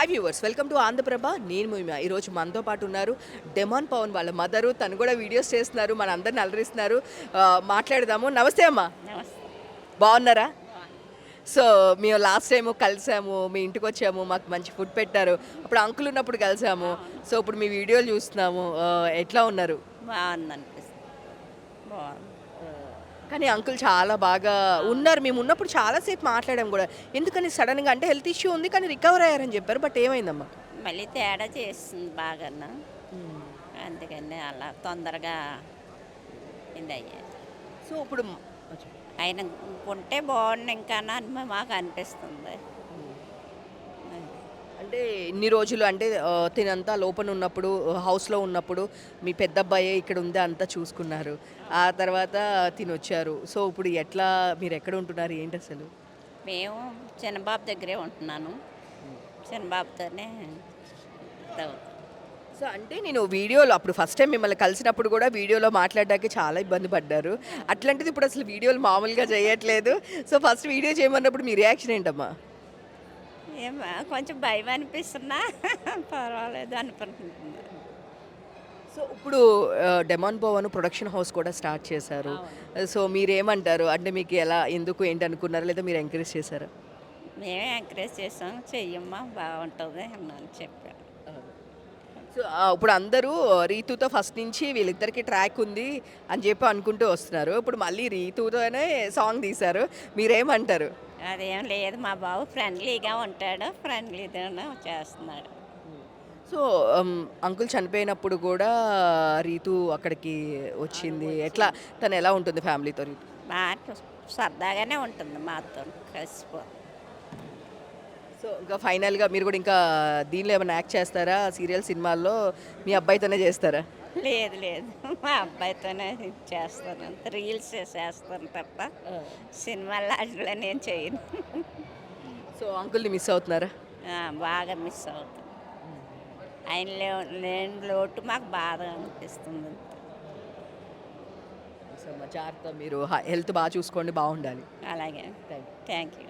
Hi viewers, welcome to Andhra Prabha. నేను మీమా. ఈరోజు మనతో పాటు ఉన్నారు డెమాన్ పవన్ వాళ్ళ మదరు. తను కూడా వీడియోస్ చేస్తున్నారు, మన అందరిని అలరిస్తున్నారు. మాట్లాడదాము. నమస్తే అమ్మా, నమస్తే. బాగున్నారా? సో మేము లాస్ట్ టైం కలిసాము, మీ ఇంటికి వచ్చాము, మాకు మంచి ఫుడ్ పెట్టారు. అప్పుడు అంకుల్ ఉన్నప్పుడు కలిసాము. సో ఇప్పుడు మీ వీడియోలు చూస్తున్నాము. ఎట్లా ఉన్నారు? బాగుందనిపిస్తుంది. బాగుంది. కానీ అంకుల్ చాలా బాగా ఉన్నారు. మేము ఉన్నప్పుడు చాలాసేపు మాట్లాడాం కూడా. ఎందుకని సడన్గా అంటే హెల్త్ ఇష్యూ ఉంది కానీ రికవర్ అయ్యారని చెప్పారు. బట్ ఏమైందమ్మా? మళ్ళీ తేడా చేస్తుంది బాగాను. అందుకని అలా తొందరగా ఇది అయ్యారు. సో ఇప్పుడు ఆయన ఉంటే బాగుండు ఇంకా అని మాకు అనిపిస్తుంది. అంటే ఇన్ని రోజులు అంటే తినంతా లోపల ఉన్నప్పుడు, హౌస్లో ఉన్నప్పుడు మీ పెద్ద అబ్బాయే ఇక్కడ ఉంది అంతా చూసుకున్నారు. ఆ తర్వాత తినొచ్చారు. సో ఇప్పుడు ఎట్లా, మీరు ఎక్కడ ఉంటున్నారు ఏంటి అసలు? మేము చిన్నబాబు దగ్గరే ఉంటున్నాను. చిన్నబాబుతోనే ఇదవుతుంది. సో అంటే నేను వీడియోలో అప్పుడు ఫస్ట్ టైం మిమ్మల్ని కలిసినప్పుడు కూడా వీడియోలో మాట్లాడడానికి చాలా ఇబ్బంది పడ్డారు. అట్లాంటిది ఇప్పుడు అసలు వీడియోలు మామూలుగా చేయట్లేదు. సో ఫస్ట్ వీడియో చేయమన్నప్పుడు మీ రియాక్షన్ ఏంటమ్మా? ఏమో కొంచెం భయం అనిపిస్తున్నా పర్వాలేదు అనుకుంటున్నాను. సో ఇప్పుడు డెమాన్ పవన్ ప్రొడక్షన్ హౌస్ కూడా స్టార్ట్ చేశారు. సో మీరేమంటారు? అంటే మీకు ఎలా, ఎందుకు, ఏంటి అనుకున్నారా, లేదా మీరు ఎంకరేజ్ చేశారా? మేమే ఎంకరేజ్ చేసాం, చెయ్యమ్మా బాగుంటుంది అన్నాను చెప్పాను. సో ఇప్పుడు అందరూ రీతుతో ఫస్ట్ నుంచి వీళ్ళిద్దరికి ట్రాక్ ఉంది అని చెప్పి అనుకుంటూ వస్తున్నారు. ఇప్పుడు మళ్ళీ రీతుతోనే సాంగ్ తీశారు. మీరేమంటారు? అదేం లేదు, మా బాబు ఫ్రెండ్లీగా ఉంటాడు, ఫ్రెండ్లీగానే చేస్తున్నాడు. సో అంకుల్ చనిపోయినప్పుడు కూడా రీతు అక్కడికి వచ్చింది. ఎట్లా, తను ఎలా ఉంటుంది ఫ్యామిలీతో రీతు? మాకు సరదాగానే ఉంటుంది, మాతో కలిసిపో. సో ఇంకా ఫైనల్గా మీరు కూడా ఇంకా దీనిలో ఏమైనా యాక్ట్ చేస్తారా? సీరియల్, సినిమాల్లో మీ అబ్బాయితోనే చేస్తారా? లేదు లేదు, మా అబ్బాయితోనే చేస్తాను, రీల్స్ చేస్తాను తప్ప సినిమాలు లాంటిలో నేను చేయను. సో అంకుల్ని మిస్ అవుతున్నారా? బాగా మిస్ అవుతుంది. ఆయన లేని లోటు మాకు బాధ అనిపిస్తుంది. సో జాగ్రత్త, మీరు హెల్త్ బాగా చూసుకోండి, బాగుండాలి. అలాగే, థ్యాంక్ యూ.